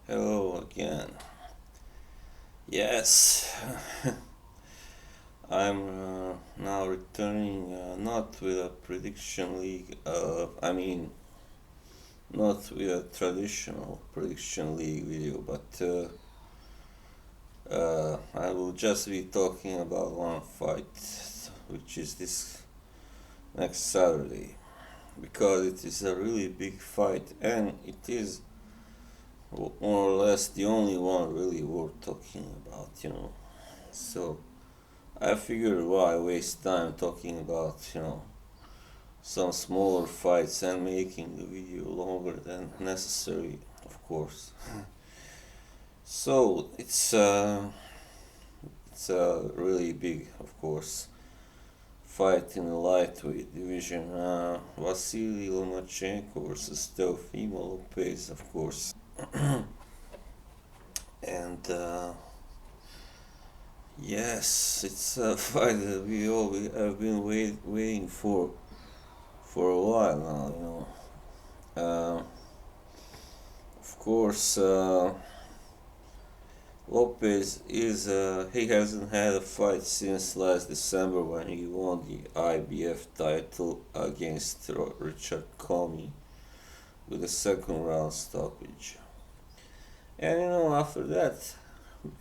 Hello again. Yes, I'm now returning not with a prediction league, not with a traditional prediction league video, but I will just be talking about one fight, which is this next Saturday, because it is a really big fight and it is more or less the only one really worth talking about. So I figured why waste time talking about some smaller fights and making the video longer than necessary, of course. So it's a really big, of course, fight in the lightweight division. Vasily Lomachenko versus Lopez, of course. And yes, it's a fight that we have been waiting for a while now. Of course, Lopez he hasn't had a fight since last December when he won the IBF title against Richard Comey with a second round stoppage. And after that,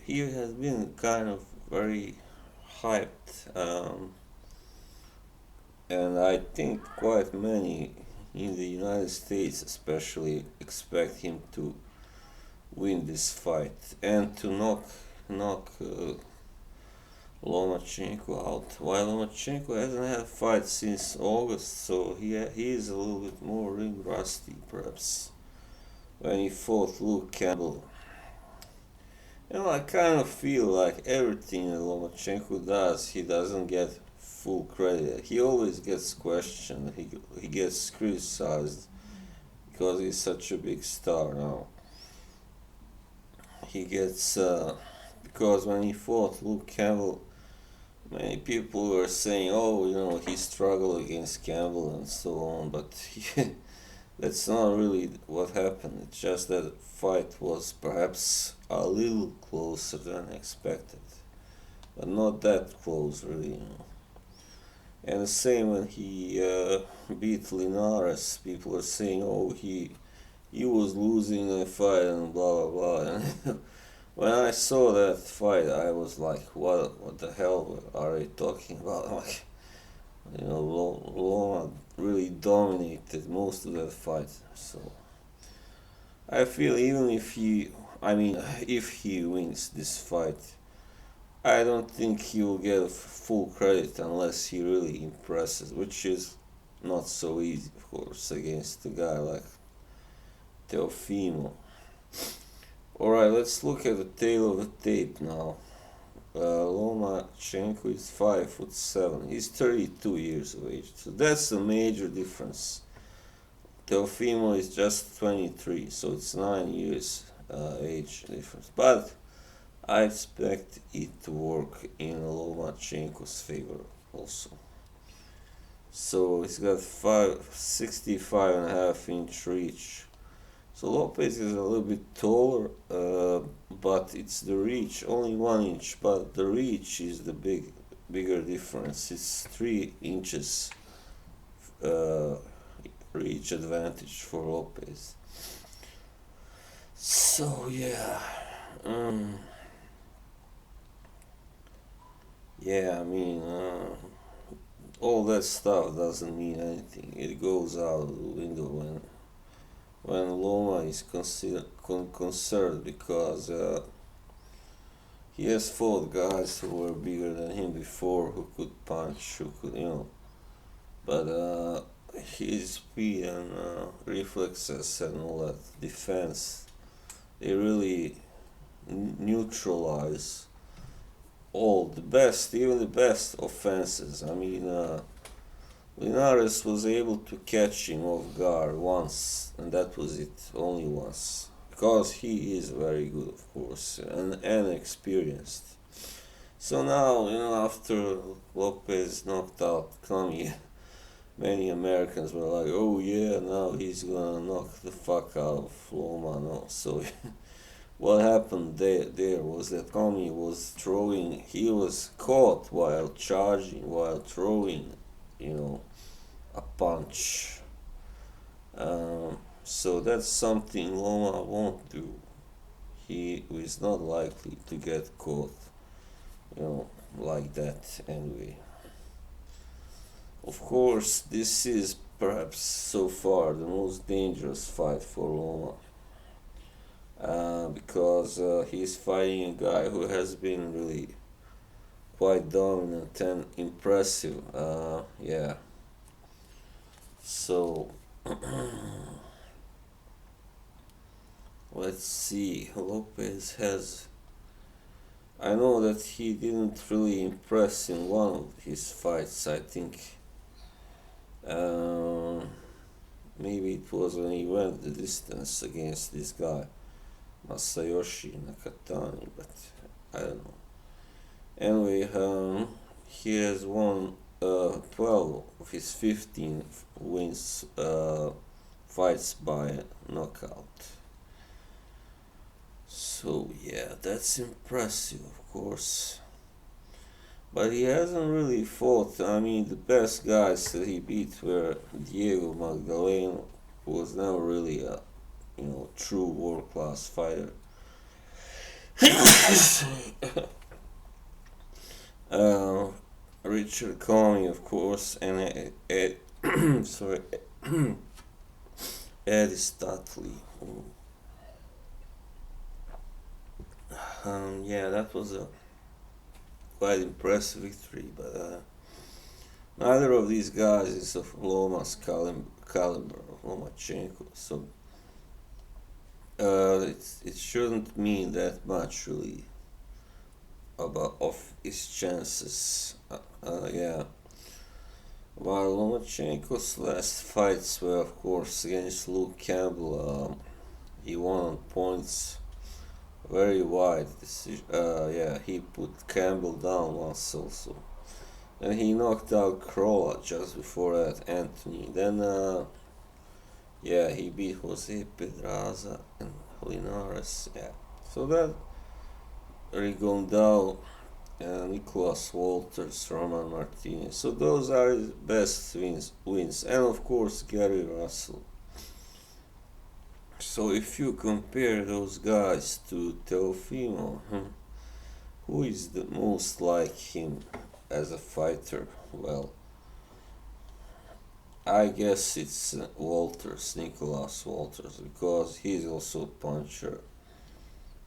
he has been kind of very hyped, and I think quite many in the United States, especially, expect him to win this fight and to knock Lomachenko out. While Lomachenko hasn't had a fight since August, so he is a little bit more ring rusty, perhaps, when he fought Luke Campbell. I kind of feel like everything that Lomachenko does, he doesn't get full credit. He always gets questioned. He gets criticized because he's such a big star now. He gets because when he fought Luke Campbell, many people were saying, "Oh, he struggled against Campbell and so on," but that's not really what happened. It's just that the fight was perhaps a little closer than expected, but not that close, really. And the same when he beat Linares, people were saying, "Oh, he was losing the fight and blah blah blah." And when I saw that fight, I was like, "What the hell are they talking about?" Like, Loma really dominated most of that fight. So I feel even if he wins this fight, I don't think he will get full credit unless he really impresses, which is not so easy, of course, against a guy like Teofimo. Alright, let's look at the tail of the tape now. Lomachenko is 5'7". He's 32 years of age, so that's a major difference. Teofimo is just 23, so it's 9 years age difference. But I expect it to work in Lomachenko's favor also. So he's got 65.5-inch reach. So Lopez is a little bit taller, but it's the reach, only 1 inch, but the reach is the bigger difference. It's 3 inches reach advantage for Lopez. So yeah. Yeah, all that stuff doesn't mean anything. It goes out the window when Loma is concerned because he has fought guys who were bigger than him before, who could punch, who could. But his speed and reflexes and all that defense, they really neutralize even the best offenses. Linares was able to catch him off guard once, and that was it, only once. Because he is very good, of course, and experienced. So now, after Lopez knocked out Kami, many Americans were like, "Oh yeah, now he's gonna knock the fuck out of Loma." No, so what happened there was that Kami was throwing, he was caught while charging, while throwing, you know, a punch. So that's something Loma won't do. He is not likely to get caught, you know, like that anyway. Of course, this is perhaps so far the most dangerous fight for Loma. Because he's fighting a guy who has been really quite dominant and impressive. Yeah. So let's see. Lopez has. I know that he didn't really impress in one of his fights. I think maybe it was when he went the distance against this guy, Masayoshi Nakatani, but I don't know. Anyway, he has won 12 of his 15 wins, fights by knockout. So yeah, that's impressive, of course. But he hasn't really fought. I mean, the best guys that he beat were Diego Magdaleno, who was never really a, you know, true world class fighter. uh, Richard Comey, of course, and sorry, Eddie Statley. Yeah, that was a quite impressive victory, but neither of these guys is of Loma's caliber of Lomachenko, so it shouldn't mean that much really about of his chances. Yeah. While Lomachenko's last fights were, of course, against Luke Campbell, he won on points, very wide decision. Yeah, he put Campbell down once also, and he knocked out Crolla just before that, Anthony. Then, yeah, he beat Jose Pedraza and Linares. Yeah, so that Rigondao, Nicholas Walters, Roman Martinez. So those are his best wins, and of course Gary Russell. So if you compare those guys to Teofimo, who is the most like him as a fighter? Well, I guess it's Walters, Nicholas Walters, because he's also a puncher,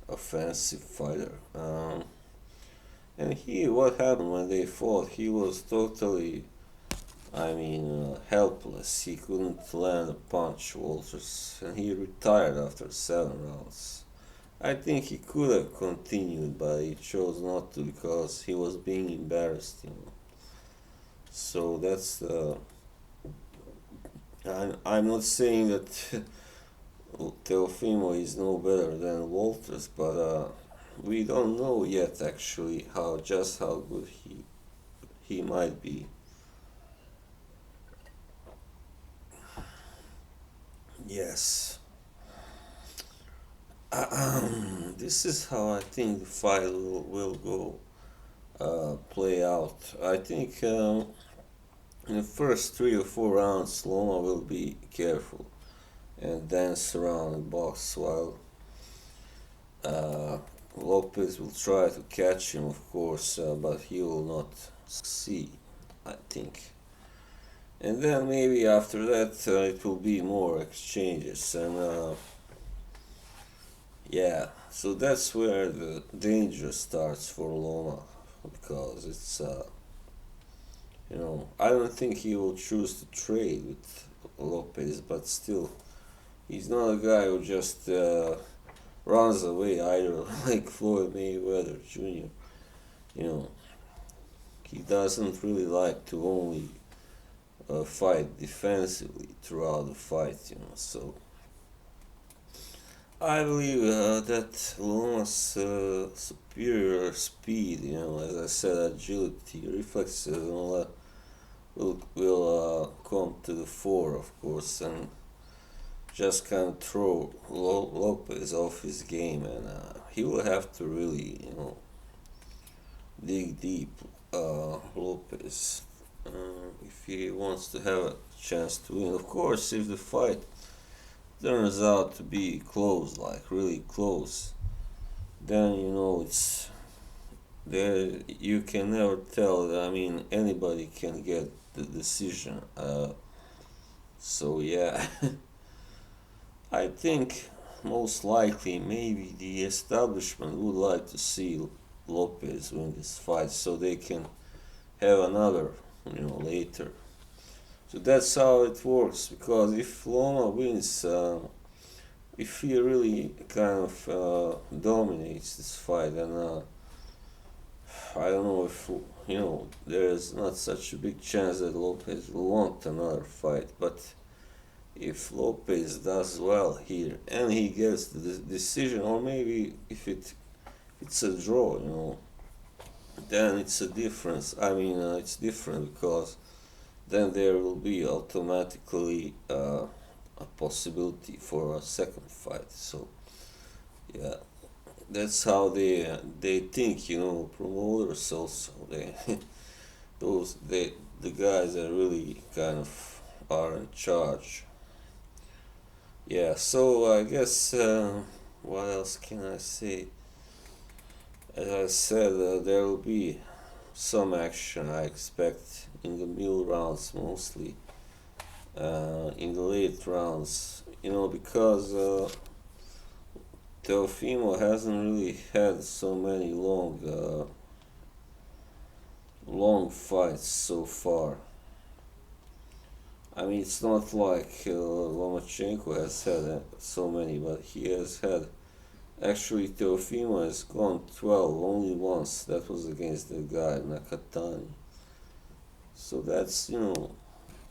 offensive fighter. And what happened when they fought? He was totally, I mean, helpless. He couldn't land a punch, Walters, and he retired after 7 rounds. I think he could have continued, but he chose not to because he was being embarrassed, you know. So that's I'm not saying that Teofimo is no better than Walters, but we don't know yet actually how good he might be. Yes. This is how I think the fight will go play out. I think in the first 3 or 4 rounds, Loma will be careful and dance around and box while uh, Lopez will try to catch him, of course, but he will not succeed, I think. And then maybe after that it will be more exchanges, and yeah, so that's where the danger starts for Loma, because it's you know, I don't think he will choose to trade with Lopez, but still, he's not a guy who just runs away either, like Floyd Mayweather Jr. You know, he doesn't really like to only fight defensively throughout the fight, you know. So I believe that Loma's superior speed, you know, as I said, agility, reflexes, and all that will come to the fore, of course, and just can't throw Lopez off his game, and he will have to really, dig deep, Lopez, if he wants to have a chance to win. Of course, if the fight turns out to be close, like really close, then it's there. You can never tell. I mean, anybody can get the decision. So yeah, I think most likely maybe the establishment would like to see Lopez win this fight so they can have another, later. So that's how it works. Because if Loma wins, if he really kind of dominates this fight, then I don't know if there is not such a big chance that Lopez will want another fight. But if Lopez does well here and he gets the decision, or maybe if it's a draw, then it's a difference. I mean, it's different because then there will be automatically a possibility for a second fight. So yeah, that's how they think. Promoters also, they the guys that really kind of are in charge. Yeah. So I guess what else can I say? As I said, there will be some action I expect in the middle rounds mostly. In the late rounds, because Teofimo hasn't really had so many long fights so far. I mean, it's not like Lomachenko has had so many, but he has had. Actually, Teofimo has gone 12 only once. That was against the guy Nakatani. So that's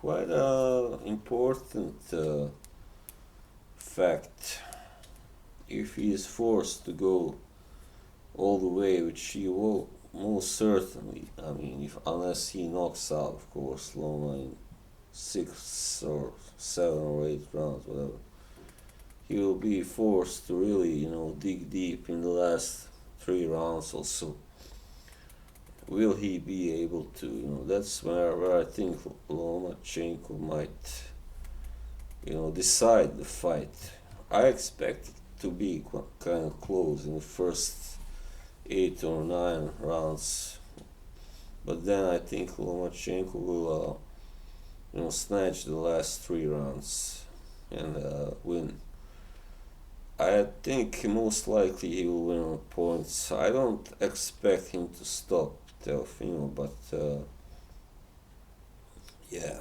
quite a important fact. If he is forced to go all the way, which he will most certainly. I mean, if unless he knocks out, of course, Loma in 6 or 7 or 8 rounds, whatever, he will be forced to really, dig deep in the last 3 rounds or so. Will he be able to? That's where I think Lomachenko might, decide the fight. I expect it to be kind of close in the first 8 or 9 rounds, but then I think Lomachenko will, snatch the last 3 rounds and win. I think most likely he will win on points. I don't expect him to stop Teofimo, but yeah,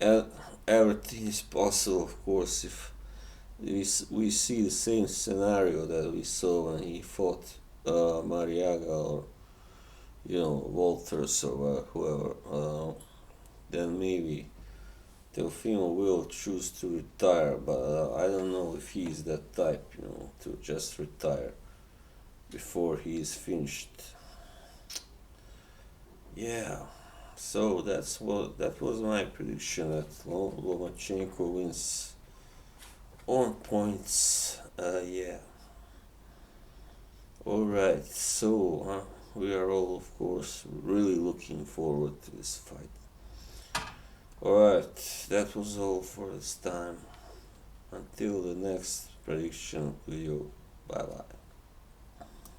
and everything is possible, of course, if we see the same scenario that we saw when he fought Mariaga or Walters or whoever. Then maybe Teofimo will choose to retire, but I don't know if he's that type, to just retire before he is finished. Yeah, so that was my prediction that Lomachenko wins on points. Yeah. All right. So we are all, of course, really looking forward to this fight. Alright, that was all for this time. Until the next prediction video. Bye bye.